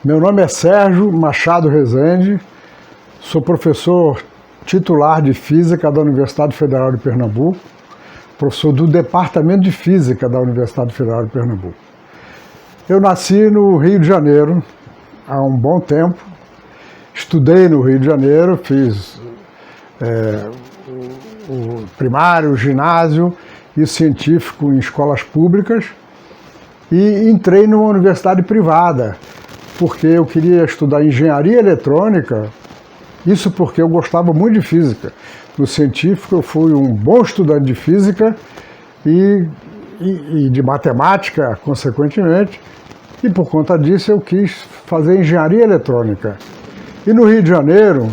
Meu nome é Sérgio Machado Rezende, sou professor titular de Física da Universidade Federal de Pernambuco, professor do Departamento de Física da Universidade Federal de Pernambuco. Eu nasci no Rio de Janeiro há um bom tempo, estudei no Rio de Janeiro, fiz o primário, o ginásio e o científico em escolas públicas e entrei numa universidade privada, porque eu queria estudar engenharia eletrônica, isso porque eu gostava muito de física. No científico eu fui um bom estudante de física e de matemática, consequentemente, e por conta disso eu quis fazer engenharia eletrônica. E no Rio de Janeiro,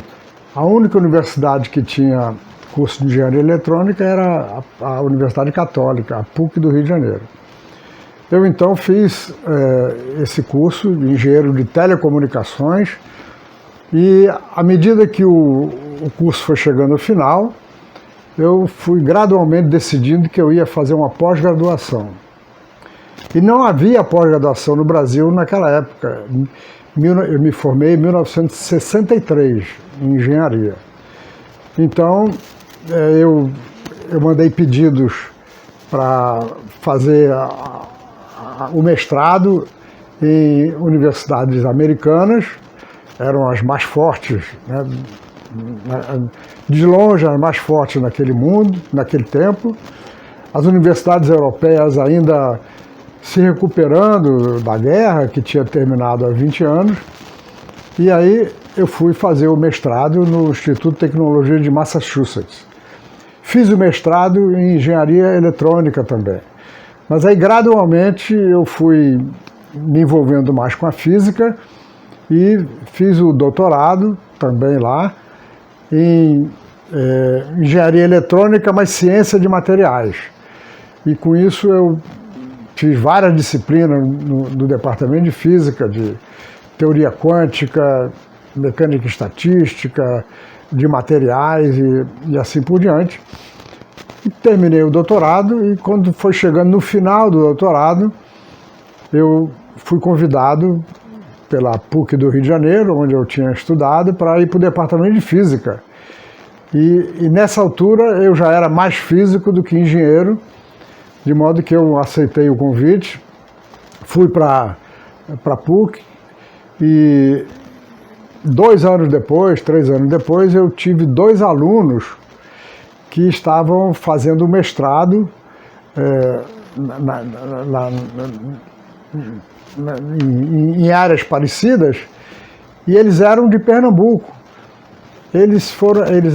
a única universidade que tinha curso de engenharia eletrônica era a Universidade Católica, a PUC do Rio de Janeiro. Eu então fiz esse curso de engenheiro de telecomunicações e à medida que o curso foi chegando ao final, eu fui gradualmente decidindo que eu ia fazer uma pós-graduação. E não havia pós-graduação no Brasil naquela época. Eu me formei em 1963 em engenharia. Então eu mandei pedidos para fazer o mestrado em universidades americanas, eram as mais fortes, né? De longe as mais fortes naquele mundo, naquele tempo. As universidades europeias ainda se recuperando da guerra, que tinha terminado há 20 anos. E aí eu fui fazer o mestrado no Instituto de Tecnologia de Massachusetts. Fiz o mestrado em engenharia eletrônica também. Mas aí gradualmente eu fui me envolvendo mais com a física e fiz o doutorado também lá em engenharia eletrônica, mas ciência de materiais. E com isso eu fiz várias disciplinas no departamento de física, de teoria quântica, mecânica estatística, de materiais e assim por diante. E terminei o doutorado e quando foi chegando no final do doutorado, eu fui convidado pela PUC do Rio de Janeiro, onde eu tinha estudado, para ir para o departamento de física. E nessa altura eu já era mais físico do que engenheiro, de modo que eu aceitei o convite, fui para a PUC e 2 anos depois, 3 anos depois, eu tive 2 alunos que estavam fazendo mestrado em áreas parecidas e eles eram de Pernambuco. Eles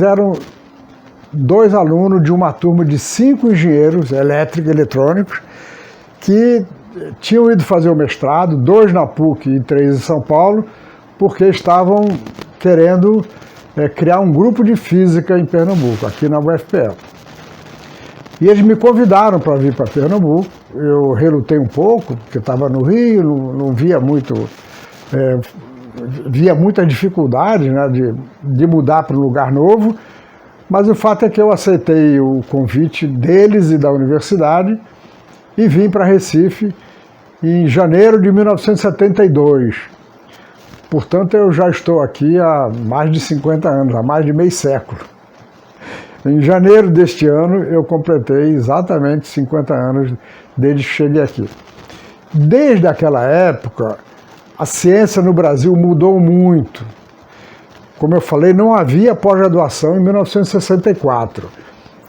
eram 2 alunos de uma turma de 5 engenheiros elétricos e eletrônicos que tinham ido fazer o mestrado, 2 na PUC e 3 em São Paulo, porque estavam querendo criar um grupo de física em Pernambuco, aqui na UFPE. E eles me convidaram para vir para Pernambuco. Eu relutei um pouco, porque estava no Rio, não via muito, via muita dificuldade, né, de mudar para um lugar novo, mas o fato é que eu aceitei o convite deles e da universidade e vim para Recife em janeiro de 1972. Portanto, eu já estou aqui há mais de 50 anos, há mais de meio século. Em janeiro deste ano, eu completei exatamente 50 anos desde que cheguei aqui. Desde aquela época, a ciência no Brasil mudou muito. Como eu falei, não havia pós-graduação em 1964.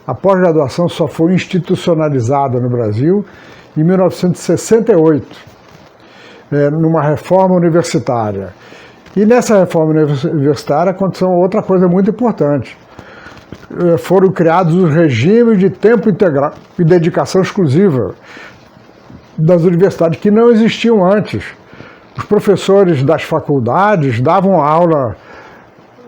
A pós-graduação só foi institucionalizada no Brasil em 1968, numa reforma universitária. E nessa reforma universitária aconteceu outra coisa muito importante. Foram criados os regimes de tempo integral e dedicação exclusiva das universidades que não existiam antes. Os professores das faculdades davam aula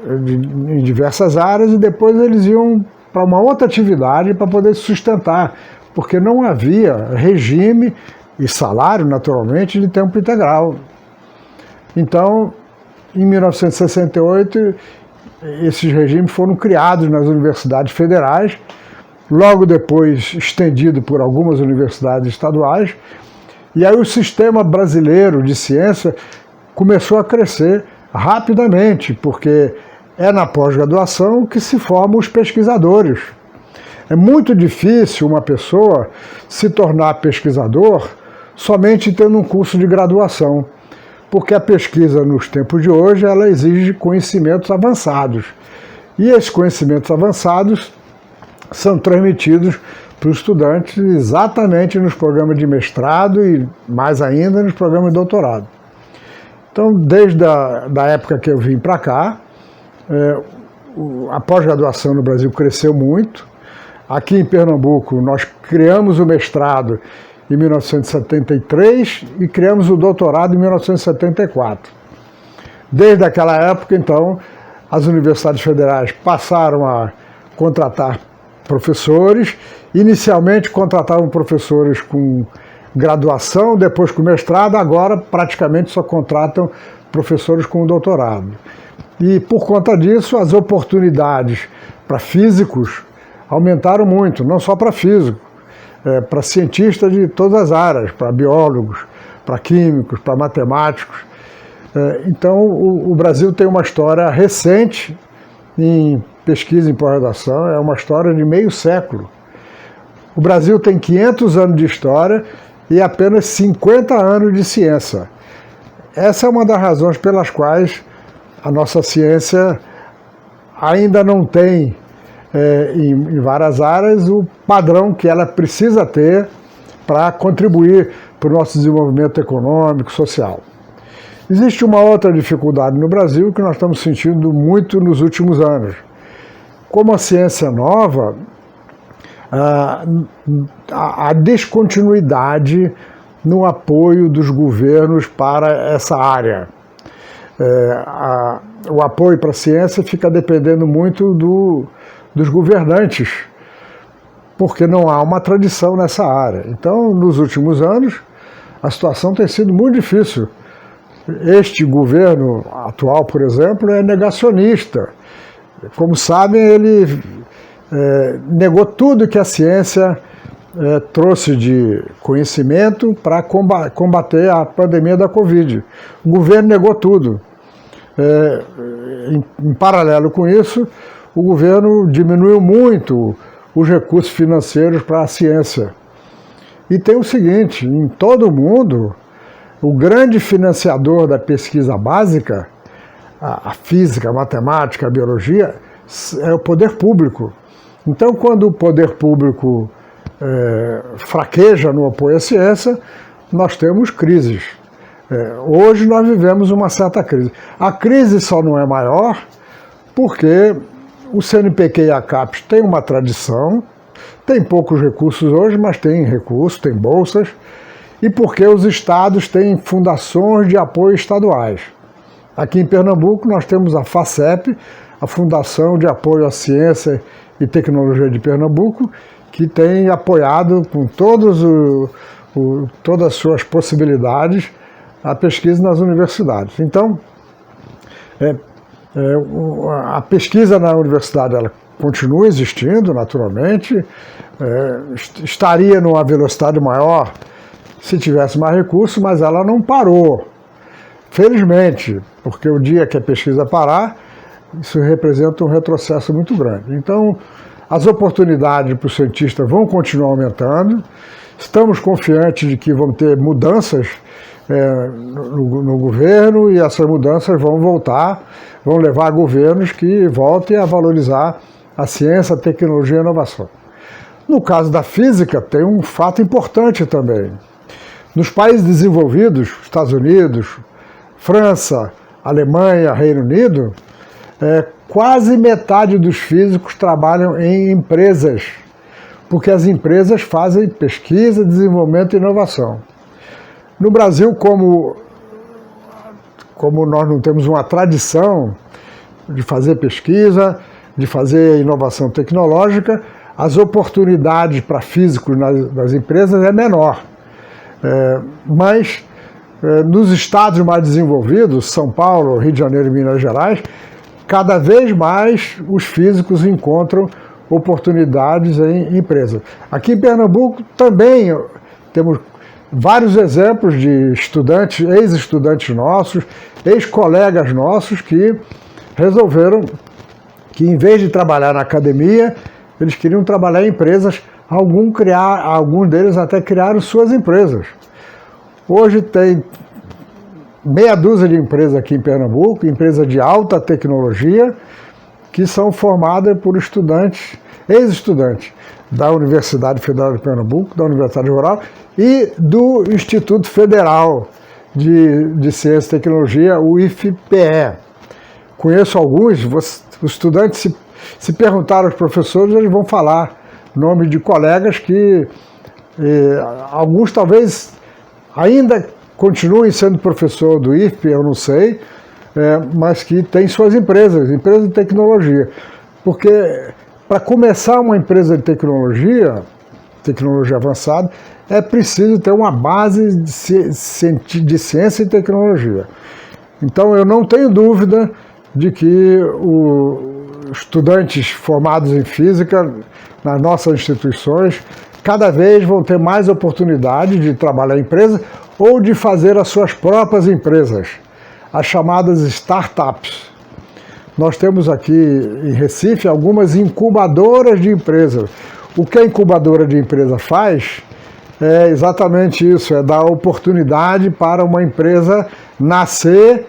em diversas áreas e depois eles iam para uma outra atividade para poder se sustentar, porque não havia regime e salário, naturalmente, de tempo integral. Então, em 1968, esses regimes foram criados nas universidades federais, logo depois estendido por algumas universidades estaduais, E aí o sistema brasileiro de ciência começou a crescer rapidamente, porque é na pós-graduação que se formam os pesquisadores. É muito difícil uma pessoa se tornar pesquisador somente tendo um curso de graduação, porque a pesquisa nos tempos de hoje ela exige conhecimentos avançados. E esses conhecimentos avançados são transmitidos para os estudantes exatamente nos programas de mestrado e, mais ainda, nos programas de doutorado. Então, desde a época que eu vim para cá, a pós-graduação no Brasil cresceu muito. Aqui em Pernambuco, nós criamos o mestrado em 1973 e criamos o doutorado em 1974. Desde aquela época, então, as universidades federais passaram a contratar professores. Inicialmente contratavam professores com graduação, depois com mestrado, agora praticamente só contratam professores com doutorado. E por conta disso, as oportunidades para físicos aumentaram muito, não só para físicos, para cientistas de todas as áreas, para biólogos, para químicos, para matemáticos. Então, o Brasil tem uma história recente em pesquisa em pós-graduação, é uma história de meio século. O Brasil tem 500 anos de história e apenas 50 anos de ciência. Essa é uma das razões pelas quais a nossa ciência ainda não tem, em várias áreas, o padrão que ela precisa ter para contribuir para o nosso desenvolvimento econômico, social. Existe uma outra dificuldade no Brasil que nós estamos sentindo muito nos últimos anos. Como a ciência é nova, a descontinuidade no apoio dos governos para essa área. O apoio para a ciência fica dependendo muito dos governantes, porque não há uma tradição nessa área. Então, nos últimos anos, a situação tem sido muito difícil. Este governo atual, por exemplo, é negacionista. Como sabem, ele negou tudo que a ciência trouxe de conhecimento para combater a pandemia da Covid. O governo negou tudo. Em paralelo com isso, o governo diminuiu muito os recursos financeiros para a ciência. E tem o seguinte, em todo o mundo, o grande financiador da pesquisa básica, a física, a matemática, a biologia, é o poder público. Então, quando o poder público fraqueja no apoio à ciência, nós temos crises. Hoje nós vivemos uma certa crise. A crise só não é maior porque o CNPq e a CAPES têm uma tradição, tem poucos recursos hoje, mas tem recursos, tem bolsas, e porque os estados têm fundações de apoio estaduais. Aqui em Pernambuco nós temos a FACEP, a Fundação de Apoio à Ciência e Tecnologia de Pernambuco, que tem apoiado com todas as suas possibilidades a pesquisa nas universidades. Então, a pesquisa na universidade ela continua existindo, naturalmente, estaria numa velocidade maior se tivesse mais recursos, mas ela não parou, felizmente, porque o dia que a pesquisa parar, isso representa um retrocesso muito grande. Então, as oportunidades para os cientistas vão continuar aumentando, estamos confiantes de que vão ter mudanças no governo e essas mudanças vão levar a governos que voltem a valorizar a ciência, a tecnologia e a inovação. No caso da física, tem um fato importante também. Nos países desenvolvidos, Estados Unidos, França, Alemanha, Reino Unido, quase metade dos físicos trabalham em empresas, porque as empresas fazem pesquisa, desenvolvimento e inovação. No Brasil, como nós não temos uma tradição de fazer pesquisa, de fazer inovação tecnológica, as oportunidades para físicos nas empresas é menor. Mas nos estados mais desenvolvidos, São Paulo, Rio de Janeiro e Minas Gerais, cada vez mais os físicos encontram oportunidades em empresas. Aqui em Pernambuco também temos vários exemplos de estudantes, ex-estudantes nossos, ex-colegas nossos que resolveram que, em vez de trabalhar na academia, eles queriam trabalhar em empresas. Alguns deles até criaram suas empresas. Hoje tem meia dúzia de empresas aqui em Pernambuco, empresas de alta tecnologia, que são formadas por estudantes, ex-estudantes da Universidade Federal de Pernambuco, da Universidade Rural e do Instituto Federal de Ciência e Tecnologia, o IFPE. Conheço alguns, os estudantes, se perguntar aos professores, eles vão falar nome de colegas que alguns talvez ainda continuem sendo professor do IFPE, eu não sei, mas que têm suas empresas de tecnologia. Porque para começar uma empresa de tecnologia avançada, é preciso ter uma base de ciência e tecnologia. Então eu não tenho dúvida de que os estudantes formados em física nas nossas instituições cada vez vão ter mais oportunidade de trabalhar em empresa ou de fazer as suas próprias empresas, as chamadas startups. Nós temos aqui em Recife algumas incubadoras de empresas. O que a incubadora de empresa faz é exatamente isso, é dar oportunidade para uma empresa nascer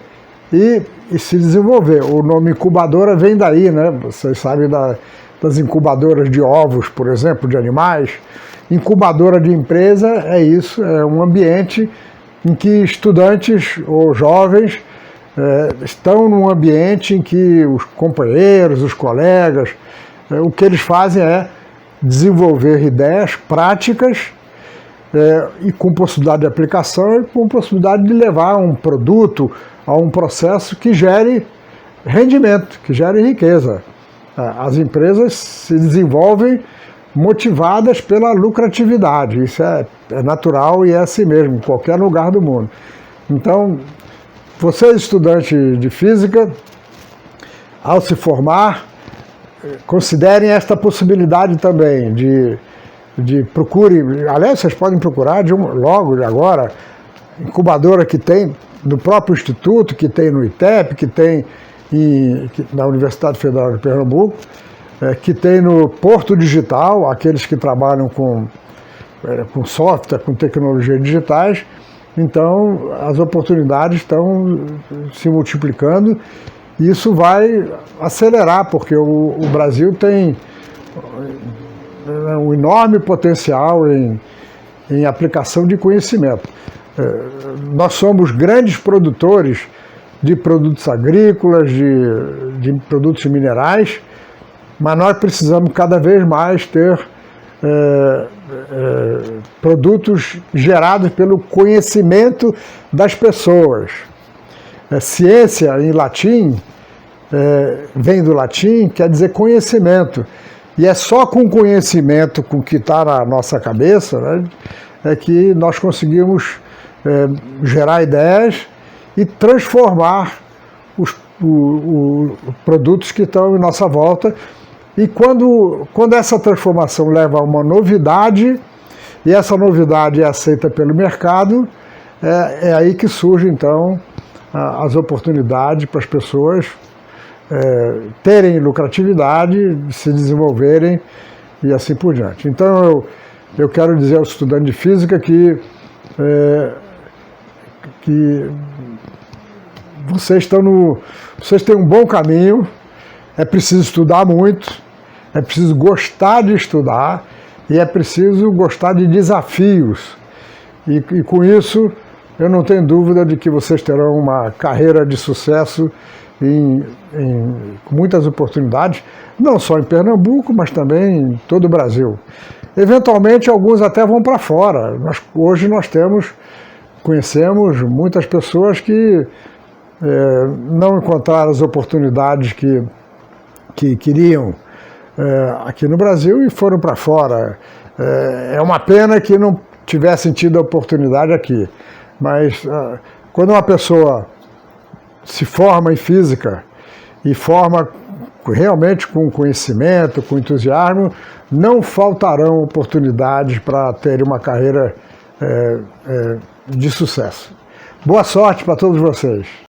e se desenvolver. O nome incubadora vem daí, né? Vocês sabem das incubadoras de ovos, por exemplo, de animais. Incubadora de empresa é isso, é um ambiente em que estudantes ou jovens estão num ambiente em que os companheiros, os colegas, o que eles fazem é desenvolver ideias práticas e com possibilidade de aplicação e com possibilidade de levar um produto a um processo que gere rendimento, que gere riqueza. As empresas se desenvolvem motivadas pela lucratividade, isso é natural e é assim mesmo, em qualquer lugar do mundo. Então, vocês, estudantes de física, ao se formar, considerem esta possibilidade também de procure, aliás, vocês podem procurar logo agora, incubadora que tem no próprio Instituto, que tem no ITEP, que tem na Universidade Federal de Pernambuco, que tem no Porto Digital, aqueles que trabalham com software, com tecnologias digitais. Então, as oportunidades estão se multiplicando e isso vai acelerar, porque o Brasil tem um enorme potencial em aplicação de conhecimento. Nós somos grandes produtores de produtos agrícolas, de produtos minerais, mas nós precisamos cada vez mais ter produtos gerados pelo conhecimento das pessoas. Ciência, em latim, vem do latim, quer dizer conhecimento. E é só com conhecimento, com o que está na nossa cabeça, né, é que nós conseguimos gerar ideias e transformar os produtos que estão em nossa volta. E quando essa transformação leva a uma novidade, e essa novidade é aceita pelo mercado, é aí que surge, então, as oportunidades para as pessoas terem lucratividade, se desenvolverem e assim por diante. Então, eu quero dizer aos estudantes de física que vocês têm um bom caminho, é preciso estudar muito, é preciso gostar de estudar e é preciso gostar de desafios. E com isso, eu não tenho dúvida de que vocês terão uma carreira de sucesso com muitas oportunidades, não só em Pernambuco, mas também em todo o Brasil. Eventualmente, alguns até vão para fora. Hoje nós conhecemos muitas pessoas que não encontraram as oportunidades que queriam aqui no Brasil e foram para fora. É uma pena que não tivessem tido a oportunidade aqui. Mas quando uma pessoa se forma em física e forma realmente com conhecimento, com entusiasmo, não faltarão oportunidades para ter uma carreira de sucesso. Boa sorte para todos vocês.